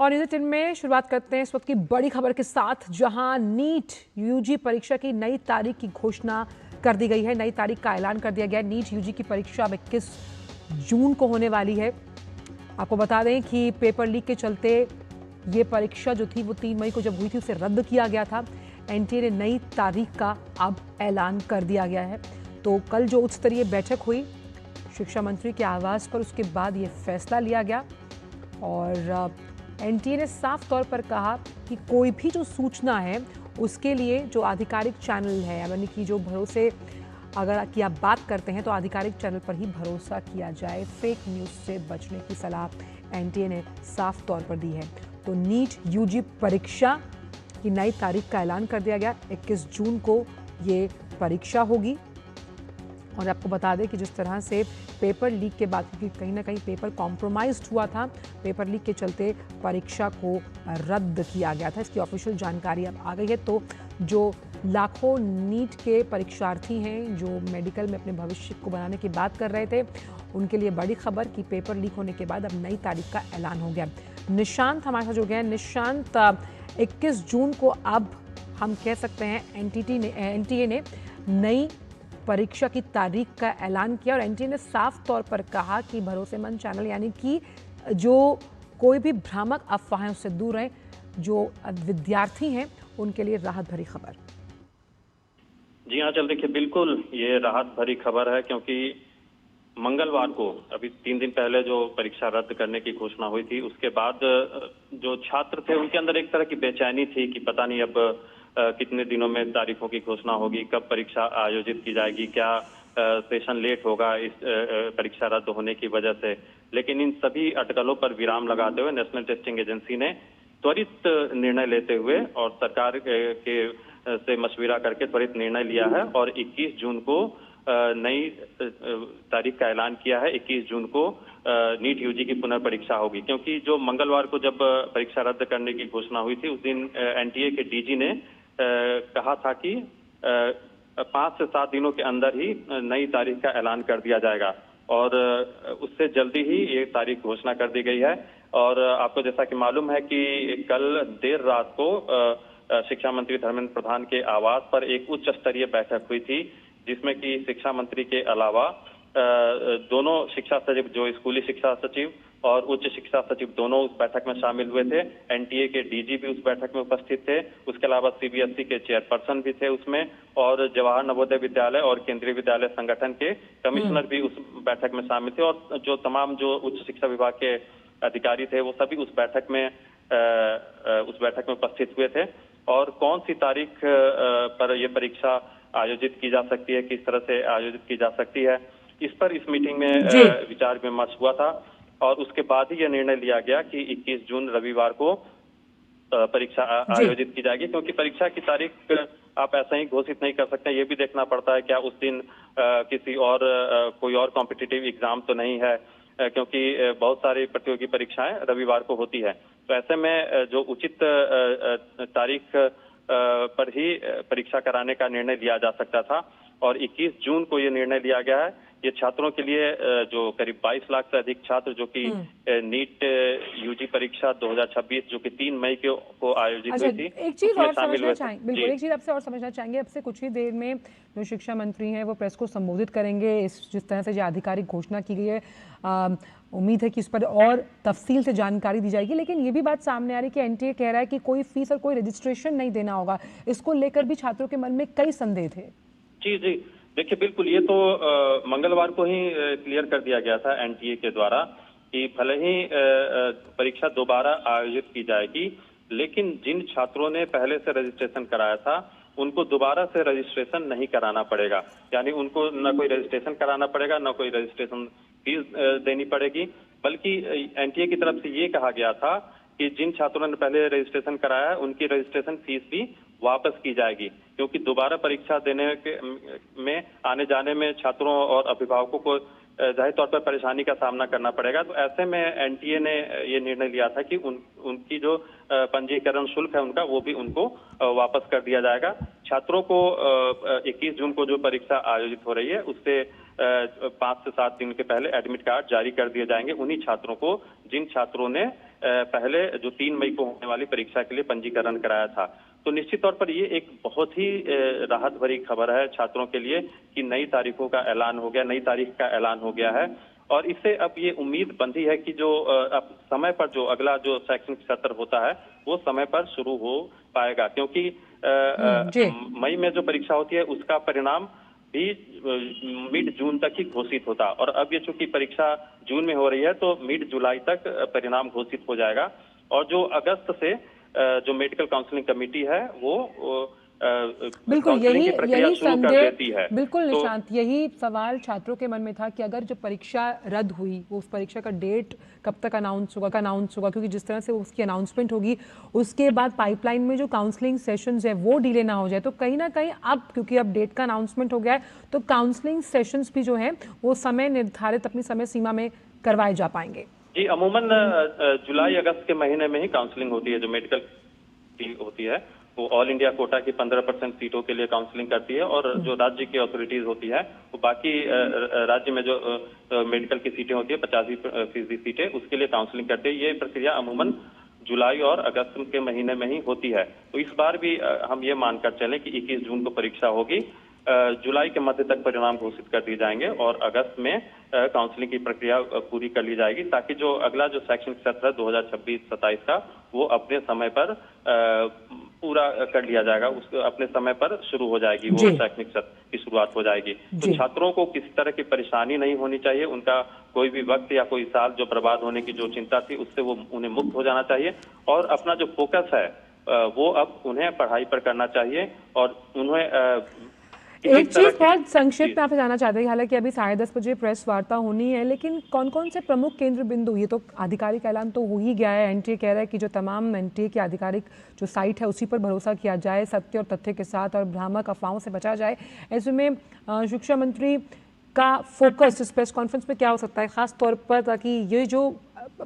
और न्यूज़ 18 में शुरुआत करते हैं इस वक्त की बड़ी खबर के साथ, जहां नीट यूजी परीक्षा की नई तारीख की घोषणा कर दी गई है। नई तारीख का ऐलान कर दिया गया है। नीट यूजी की परीक्षा अब 21 जून को होने वाली है। आपको बता दें कि पेपर लीक के चलते ये परीक्षा जो थी वो 3 मई को जब हुई थी उसे रद्द किया गया था। एनटीए ने नई तारीख का अब ऐलान कर दिया गया है। तो कल जो उच्च स्तरीय बैठक हुई शिक्षा मंत्री के आवास पर, उसके बाद ये फैसला लिया गया और एनटीए ने साफ तौर पर कहा कि कोई भी जो सूचना है उसके लिए जो आधिकारिक चैनल है, यानी कि जो भरोसे अगर की आप बात करते हैं तो आधिकारिक चैनल पर ही भरोसा किया जाए। फेक न्यूज़ से बचने की सलाह एनटीए ने साफ तौर पर दी है। तो नीट यूजी परीक्षा की नई तारीख का ऐलान कर दिया गया। 21 जून को ये परीक्षा होगी। और आपको बता दें कि जिस तरह से पेपर लीक के बाद, क्योंकि कहीं ना कहीं पेपर कॉम्प्रोमाइज्ड हुआ था, पेपर लीक के चलते परीक्षा को रद्द किया गया था। इसकी ऑफिशियल जानकारी अब आ गई है। तो जो लाखों नीट के परीक्षार्थी हैं जो मेडिकल में अपने भविष्य को बनाने की बात कर रहे थे, उनके लिए बड़ी खबर कि पेपर लीक होने के बाद अब नई तारीख का ऐलान हो गया। निशांत हमारे साथ जुड़ गए हैं। निशांत, 21 जून को अब हम कह सकते हैं एनटीए ने नई परीक्षा की तारीख का ऐलान किया और एनटीए ने साफ तौर पर कहा कि भरोसेमंद चैनल, यानी कि जो कोई भी भ्रामक अफवाहें उससे दूर रहें। जो विद्यार्थी हैं उनके लिए राहत भरी खबर। जी हाँ, चल देखिए, बिल्कुल ये राहत भरी खबर है, क्योंकि मंगलवार को अभी 3 दिन पहले जो परीक्षा रद्द करने की घोषणा हुई थी, उसके बाद जो छात्र थे उनके अंदर एक तरह की बेचैनी थी कि पता नहीं अब कितने दिनों में तारीखों की घोषणा होगी, कब परीक्षा आयोजित की जाएगी, क्या सेशन लेट होगा इस परीक्षा रद्द होने की वजह से। लेकिन इन सभी अटकलों पर विराम लगाते हुए नेशनल टेस्टिंग एजेंसी ने त्वरित निर्णय लेते हुए और सरकार के से मशविरा करके त्वरित निर्णय लिया है और 21 जून को नई तारीख का ऐलान किया है। 21 जून को नीट यूजी की पुनर्परीक्षा होगी, क्योंकि जो मंगलवार को जब परीक्षा रद्द करने की घोषणा हुई थी, उस दिन एनटीए के डीजी ने कहा था कि 5 से 7 दिनों के अंदर ही नई तारीख का ऐलान कर दिया जाएगा और उससे जल्दी ही ये तारीख घोषणा कर दी गई है। और आपको जैसा कि मालूम है कि कल देर रात को शिक्षा मंत्री धर्मेंद्र प्रधान के आवास पर एक उच्च स्तरीय बैठक हुई थी, जिसमें कि शिक्षा मंत्री के अलावा दोनों शिक्षा सचिव, जो स्कूली शिक्षा सचिव और उच्च शिक्षा सचिव, दोनों उस बैठक में शामिल हुए थे। एनटीए के डीजी भी उस बैठक में उपस्थित थे। उसके अलावा सीबीएसई के चेयरपर्सन भी थे उसमें, और जवाहर नवोदय विद्यालय और केंद्रीय विद्यालय संगठन के कमिश्नर भी उस बैठक में शामिल थे। और जो तमाम जो उच्च शिक्षा विभाग के अधिकारी थे वो सभी उस बैठक में उपस्थित हुए थे। और कौन सी तारीख पर यह परीक्षा आयोजित की जा सकती है, किस तरह से आयोजित की जा सकती है, इस पर इस मीटिंग में विचार विमर्श हुआ था। और उसके बाद ही यह निर्णय लिया गया कि 21 जून रविवार को परीक्षा आयोजित की जाएगी, क्योंकि परीक्षा की तारीख आप ऐसा ही घोषित नहीं कर सकते। ये भी देखना पड़ता है क्या उस दिन किसी और कोई और कॉम्पिटिटिव एग्जाम तो नहीं है, क्योंकि बहुत सारी प्रतियोगी परीक्षाएं रविवार को होती है। तो ऐसे में जो उचित तारीख पर ही परीक्षा कराने का निर्णय लिया जा सकता था और 21 जून को ये निर्णय लिया गया है। ये छात्रों के लिए जो करीब 22 लाख से अधिक छात्र जो कि नीट यूजी परीक्षा 2026 जो कि 3 मई को आयोजित हुई थी, एक चीज और समझना चाहेंगे, बिल्कुल एक चीज आपसे और समझना चाहेंगे। अब से कुछ ही देर में जो शिक्षा मंत्री हैं वो प्रेस को संबोधित करेंगे। जिस तरह से जो आधिकारिक घोषणा की गई है, उम्मीद है कि इस पर और तफसील से जानकारी दी जाएगी। लेकिन ये भी बात सामने आ रही है कि एनटीए कह रहा है कि कोई फीस और कोई रजिस्ट्रेशन नहीं देना होगा। इसको लेकर भी छात्रों के मन में कई संदेह थे। जी, देखिए, बिल्कुल ये तो मंगलवार को ही क्लियर कर दिया गया था एनटीए के द्वारा कि भले ही परीक्षा दोबारा आयोजित की जाएगी, लेकिन जिन छात्रों ने पहले से रजिस्ट्रेशन कराया था उनको दोबारा से रजिस्ट्रेशन नहीं कराना पड़ेगा। यानी उनको न कोई रजिस्ट्रेशन कराना पड़ेगा, न कोई रजिस्ट्रेशन फीस देनी पड़ेगी, बल्कि एनटीए की तरफ से ये कहा गया था कि जिन छात्रों ने पहले रजिस्ट्रेशन कराया है उनकी रजिस्ट्रेशन फीस भी वापस की जाएगी, क्योंकि दोबारा परीक्षा देने में आने जाने में छात्रों और अभिभावकों को जाहिर तौर पर परेशानी का सामना करना पड़ेगा। तो ऐसे में एनटीए ने ये निर्णय लिया था कि उनकी जो पंजीकरण शुल्क है उनका, वो भी उनको वापस कर दिया जाएगा। छात्रों को 21 जून को जो परीक्षा आयोजित हो रही है उससे 5 से 7 दिन के पहले एडमिट कार्ड जारी कर दिए जाएंगे उन्हीं छात्रों को जिन छात्रों ने पहले जो 3 मई को होने वाली परीक्षा के लिए पंजीकरण कराया था। तो निश्चित तौर पर ये एक बहुत ही राहत भरी खबर है छात्रों के लिए कि नई तारीखों का ऐलान हो गया, नई तारीख का ऐलान हो गया है। और इससे अब ये उम्मीद बंधी है कि जो अब समय पर जो अगला जो शैक्षणिक सत्र होता है वो समय पर शुरू हो पाएगा, क्योंकि मई में जो परीक्षा होती है उसका परिणाम भी मिड जून तक ही घोषित होता। और अब ये चूंकि परीक्षा जून में हो रही है तो मिड जुलाई तक परिणाम घोषित हो जाएगा। और जो अगस्त से जो मेडिकल काउंसलिंग कमेटी है वो बिल्कुल यही संदेह, बिल्कुल तो निशांत, यही सवाल छात्रों के मन में था कि अगर जो परीक्षा रद्द हुई वो उस परीक्षा का डेट कब तक अनाउंस होगा, क्योंकि जिस तरह से उसकी अनाउंसमेंट होगी उसके बाद पाइपलाइन में जो काउंसलिंग सेशंस है वो डिले ना हो जाए। तो कहीं ना कहीं अब क्योंकि अब डेट का अनाउंसमेंट हो गया है तो काउंसलिंग सेशंस भी जो है वो समय निर्धारित अपनी समय सीमा में करवाए जा पाएंगे। जी, अमूमन जुलाई अगस्त के महीने में ही काउंसलिंग होती है। जो मेडिकल होती है वो ऑल इंडिया कोटा की 15% सीटों के लिए काउंसलिंग करती है, और जो राज्य की अथॉरिटीज होती है वो बाकी राज्य में जो मेडिकल की सीटें होती है 85% सीटें उसके लिए काउंसलिंग करती है। ये प्रक्रिया अमूमन जुलाई और अगस्त के महीने में ही होती है। तो इस बार भी हम ये मानकर चलें कि 21 जून को परीक्षा होगी, जुलाई के मध्य तक परिणाम घोषित कर दिए जाएंगे और अगस्त में काउंसलिंग की प्रक्रिया पूरी कर ली जाएगी, ताकि जो अगला जो शैक्षणिक सत्र है 2026-27 का वो अपने समय पर पूरा कर लिया जाएगा, उसको अपने समय पर शुरू हो जाएगी, वो शैक्षणिक सत्र की शुरुआत हो जाएगी। तो छात्रों को किसी तरह की परेशानी नहीं होनी चाहिए, उनका कोई भी वक्त या कोई साल जो बर्बाद होने की जो चिंता थी उससे वो उन्हें मुक्त हो जाना चाहिए, और अपना जो फोकस है वो अब उन्हें पढ़ाई पर करना चाहिए। और उन्हें एक चीज बहुत संक्षिप्त में आपसे जानना चाहते हैं, हालांकि अभी 10:30 बजे प्रेस वार्ता होनी है, लेकिन कौन कौन से प्रमुख केंद्र बिंदु, ये तो आधिकारिक ऐलान तो हो ही गया है, एनटीए कह रहा है कि जो तमाम एनटीए की आधिकारिक जो साइट है उसी पर भरोसा किया जाए, सत्य और तथ्य के साथ, और भ्रामक अफवाहों से बचा जाए। ऐसे में शिक्षा मंत्री का फोकस इस प्रेस कॉन्फ्रेंस में क्या हो सकता है, खास तौर पर ताकि ये जो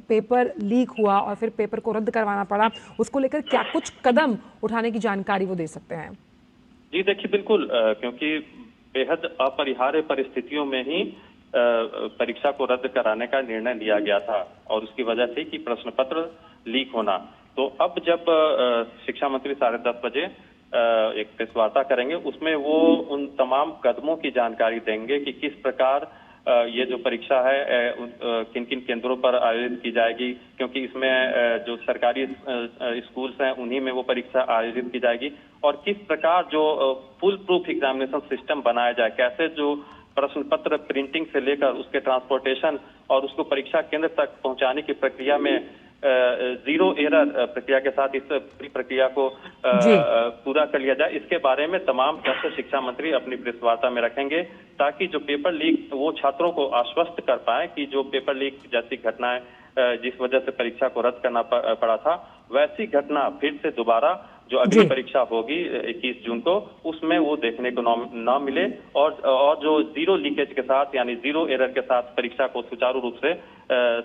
पेपर लीक हुआ और फिर पेपर को रद्द करवाना पड़ा उसको लेकर क्या कुछ कदम उठाने की जानकारी वो दे सकते हैं? जी देखिए, बिल्कुल, क्योंकि बेहद अपरिहार्य परिस्थितियों में ही परीक्षा को रद्द कराने का निर्णय लिया गया था, और उसकी वजह थी कि प्रश्न पत्र लीक होना। तो अब जब शिक्षा मंत्री 10:30 बजे एक प्रेस वार्ता करेंगे, उसमें वो उन तमाम कदमों की जानकारी देंगे कि किस प्रकार ये जो परीक्षा है किन किन केंद्रों पर आयोजित की जाएगी, क्योंकि इसमें जो सरकारी स्कूल्स हैं उन्हीं में वो परीक्षा आयोजित की जाएगी, और किस प्रकार जो फुल प्रूफ एग्जामिनेशन सिस्टम बनाया जाए, कैसे जो प्रश्न पत्र प्रिंटिंग से लेकर उसके ट्रांसपोर्टेशन और उसको परीक्षा केंद्र तक पहुंचाने की प्रक्रिया में जीरो एरर प्रक्रिया के साथ इस पूरी प्रक्रिया को पूरा कर लिया जाए, इसके बारे में तमाम तथ्य शिक्षा मंत्री अपनी प्रेस वार्ता में रखेंगे, ताकि जो पेपर लीक वो छात्रों को आश्वस्त कर पाए कि जो पेपर लीक जैसी घटनाएं जिस वजह से परीक्षा को रद्द करना पड़ा था, वैसी घटना फिर से दोबारा जो अगली परीक्षा होगी 21 जून को उसमें वो देखने को न मिले, और जो जीरो लीकेज के साथ यानी जीरो एरर के साथ परीक्षा को सुचारू रूप से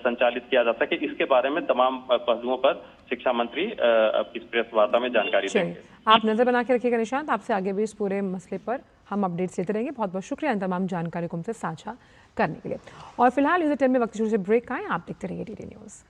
संचालित किया जा सके, इसके बारे में तमाम पहलुओं पर शिक्षा मंत्री इस प्रेस वार्ता में जानकारी देंगे। आप नजर बना के रखिएगा निशांत, आपसे आगे भी इस पूरे मसले पर हम अपडेट्स लेते रहेंगे। बहुत बहुत शुक्रिया इन तमाम जानकारी को हमसे साझा करने के लिए। और फिलहाल न्यूज़ 10 में वक्त से ब्रेक आए, आप देखते रहिए DD न्यूज़।